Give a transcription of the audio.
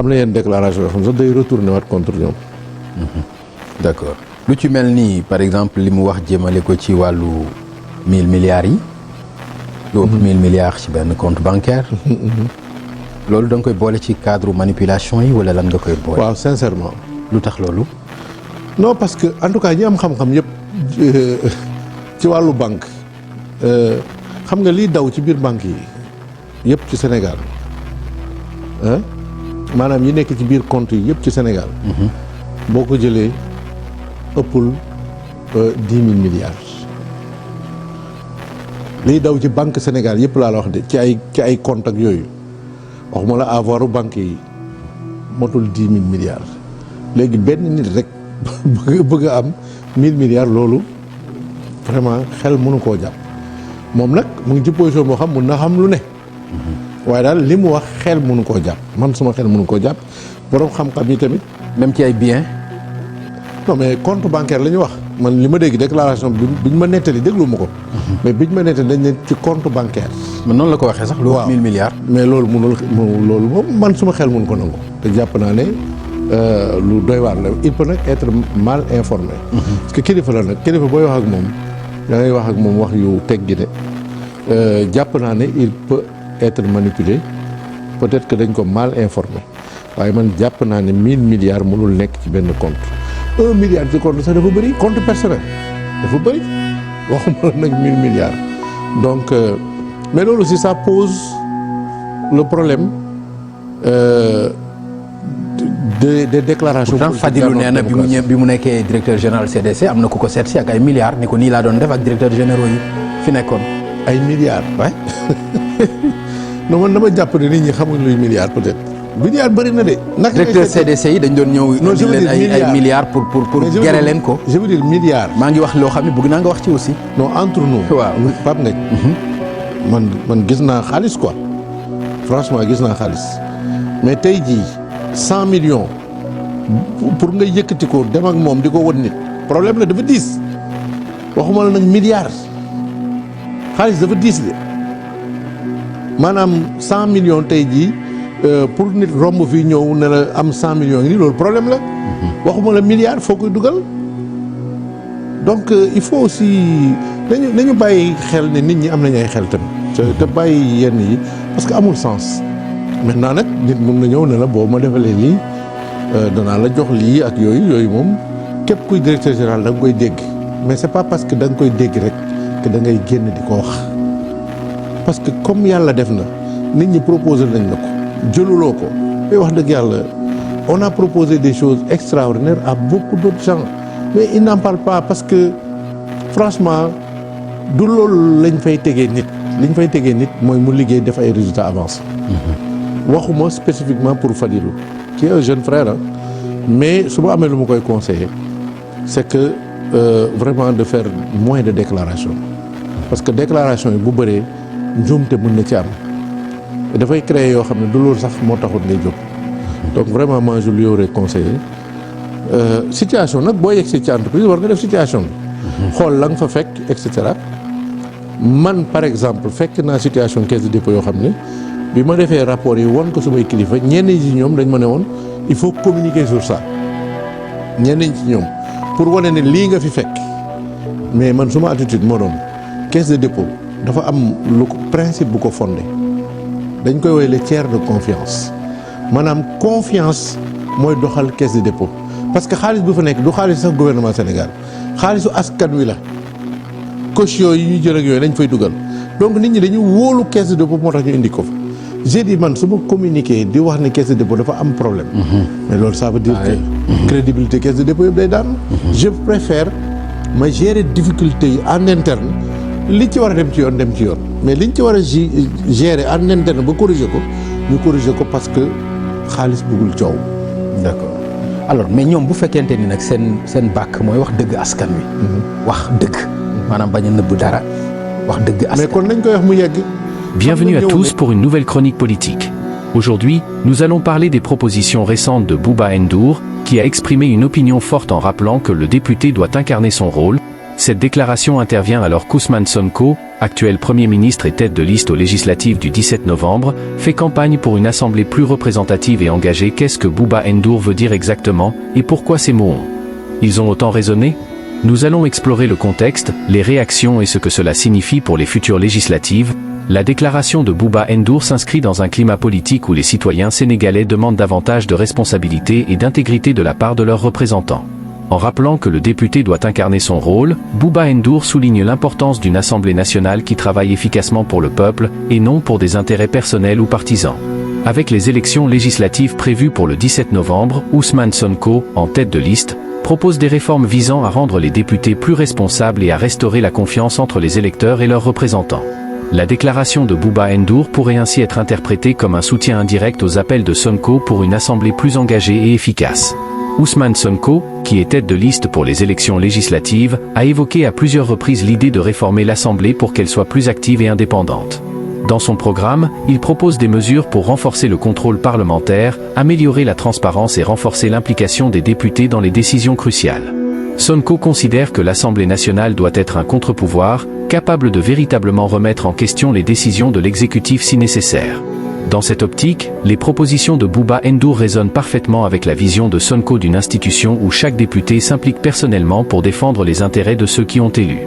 am na yenn déclaration yoo xam ne sax day retourner waat contre ñoom. d'accord lu ci mel nii par exemple li mu wax jëmale ko ci wàllu 1000 milliards yi. lu ëpp 1000 milliards ci benn compte bancaire. loolu da nga koy boole ci cadre manipulation yi wala lan nga koy boole. waaw sincèrement. lu tax loolu. non parce que en tout cas ñi am xam-xam yëpp ci wàllu banque xam nga liy daw ci biir banque yi yëpp ci Sénégal maanaam yi nekk ci biir compte yi yëpp ci Sénégal. boo ko jëlee ëppul 10 000 milliards. liy daw ci banque Sénégal yëpp laa la wax de ci ay compte ak yooyu waxuma la avoiru banque yi motul 10 000 milliards léegi benn nit rek. bëgg a am 1000 milliards loolu vraiment xel mënu koo jàpp moom nag mu ngi ci position boo xam mun na xam lu ne waaye daal li mu wax xel mënu koo jàpp man suma xel mënu koo jàpp borom xam-xam yi tamit. même ci ay biens. non mais compte bancaire la ñu wax man li ma dégg déclaration bi ñu ma nettali déglu ma ko. mais biñ ma nettali dañ ne ci compte bancaire. man noonu la ko waxee sax. lu wax 1000 milliards. mais loolu loolu moom man suma xel mënu ko nangu te jàpp naa ne. lu doy waar la il peut nag être mal informé. parce que kilifa la nag kilifa booy wax ak moom da ngay wax ak moom wax yu teggi ne jàpp naa ne il peut être manipulé peut-être que dañ ko mal informé waaye man jàpp naa ne 1000 milliards mënul nekk ci benn compte 1 milliard ci compte sax dafa bëri compte personnel dafa bëri waxuma la nag 1000 milliards donc mais loolu aussi ça pose le problème. des déclarations. pourtant Fadilou nee na bi mu nekkee directeur général CDC am na ku ko seet si ak ay milliards ni ko nii laa doon def ak directeur généraux yi fi nekkoon. ay milliards waay non man dama jàpp ne nit ñi xamuñ luy milliards peut-être. milliards bëri na de. naka directeur CDC yi dañ doon ñëw. non je veux dire ay milliards pour gere leen ko. je veux dire milliards. maa ngi wax loo xam ne bëgg naa nga wax ci aussi. non entre nous. waaw Pape Ngagne. man gis naa xaalis quoi franchement gis naa xaalis mais tey jii. 100 millions pour nga yëkkati ko dem ak moom di ko won nit problème la dafa diis waxuma la nag milliards xaalis dafa diis de maanaam 100 millions tey jii pour nit romb fii ñëw ne la am 100 millions ngi nii loolu problème la waxuma la milliards foo koy dugal donc il faut aussi nañu bàyyi xel ne nit ñi am nañu ay xel tamit te bàyyi yenn yi parce que amul sens. maintenant nag nit mun na ñëw ne la boo ma defalee lii danaa la jox lii ak yooyu moom képp kuy directeur général da nga koy dégg mais c'est pas parce que da nga koy dégg rek que da ngay génn di ko wax parce que comme yàlla def na nit ñi proposé nañ la ko jëluloo ko mais wax dëgg yàlla on a proposé des choses extraordinaires à beaucoup d'autres gens mais ils n'en parlent pas parce que franchement du loolu lañ fay tegee nit liñ fay tegee nit mooy mu liggéey def ay résultats avancés. waxuma spécifiquement pour Fadilou qui est un jeune frère mais su ma amee lu ma koy conseiller c'est que vraiment de faire moins de déclaration parce que déclaration yi bu bëree njuumte mën na ci am dafay créer yoo xam ne du loolu sax moo taxut ngay jóg donc vraiment moi je lui aurais conseillé situation nag boo yegg ci entreprise war nga def situation bi xool la nga fa fekk et cetera man par exemple fekk naa situation caisse de dépôt yoo xam ne bi ma defee rapport yi won ko sumay kilifa ñenn ci ñoom dañ ma ne woon il faut communiquer sur ça ñenn ci ñoom pour wane ne lii nga fi fekk mais man suma attitude moo doon caisse de dépôt dafa am lu principe bu ko fondé dañ koy woowee le tiers de confiance maanaam confiance mooy doxal caisse de dépôt parce que xaalis bu fa nekk du xaalis sax gouvernement Sénégal xaalisu askan wi la caution yi ñu jël ak yooyu dañ fay dugal donc nit ñi dañu wóolu caisse de dépôt moo tax ñu indi ko fa j'ai dit man su ma communiqué di wax ne caisse de dépôt dafa am problème mais loolu ça veut dire que crédibilité caisse de dépôt yëpp day daan je préfère ma gérer difficulté yi en interne li ci war a dem ci yoon mais liñ ci war a gérer en interne ba corriger ko ñu corriger ko parce que xaalis bëggul coow. d'accord alors mais ñoom bu fekkente ni nag seen bàkk mooy wax dëgg askan wi. wax dëgg. maanaam bañ a nëbb dara wax dëgg askan. mais kon nañ koy wax mu yegg. Bienvenue à tous pour une nouvelle chronique politique. Aujourd'hui, nous allons parler des propositions récentes de Bouba Ndour, qui a exprimé une opinion forte en rappelant que le député doit incarner son rôle, Cette déclaration intervient alors qu'Ousmane Sonko, actuel Premier ministre et tête de liste aux législatives du 17 novembre, fait campagne pour une assemblée plus représentative et engagée. Qu'est-ce que Bouba Ndour veut dire exactement, et pourquoi ces mots ont ils ont autant résonné? Nous allons explorer le contexte, les réactions et ce que cela signifie pour les futures législatives. La déclaration de Bouba Ndour s'inscrit dans un climat politique où les citoyens sénégalais demandent davantage de responsabilité et d'intégrité de la part de leurs représentants. En rappelant que le député doit incarner son rôle, Bouba Ndour souligne l'importance d'une Assemblée nationale qui travaille efficacement pour le peuple, et non pour des intérêts personnels ou partisans. Avec les élections législatives prévues pour le 17 novembre, Ousmane Sonko, en tête de liste, propose des réformes visant à rendre les députés plus responsables et à restaurer la confiance entre les électeurs et leurs représentants. La déclaration de Bouba Ndour pourrait ainsi être interprétée comme un soutien indirect aux appels de Sonko pour une assemblée plus engagée et efficace. Ousmane Sonko, qui est tête de liste pour les élections législatives, a évoqué à plusieurs reprises l'idée de réformer l'Assemblée pour qu'elle soit plus active et indépendante. Dans son programme, il propose des mesures pour renforcer le contrôle parlementaire, améliorer la transparence et renforcer l'implication des députés dans les décisions cruciales. Sonko considère que l'Assemblée nationale doit être un contre-pouvoir, capable de véritablement remettre en question les décisions de l'exécutif si nécessaire. Dans cette optique, les propositions de Bouba Ndour résonnent parfaitement avec la vision de Sonko d'une institution où chaque député s'implique personnellement pour défendre les intérêts de ceux qui ont élu.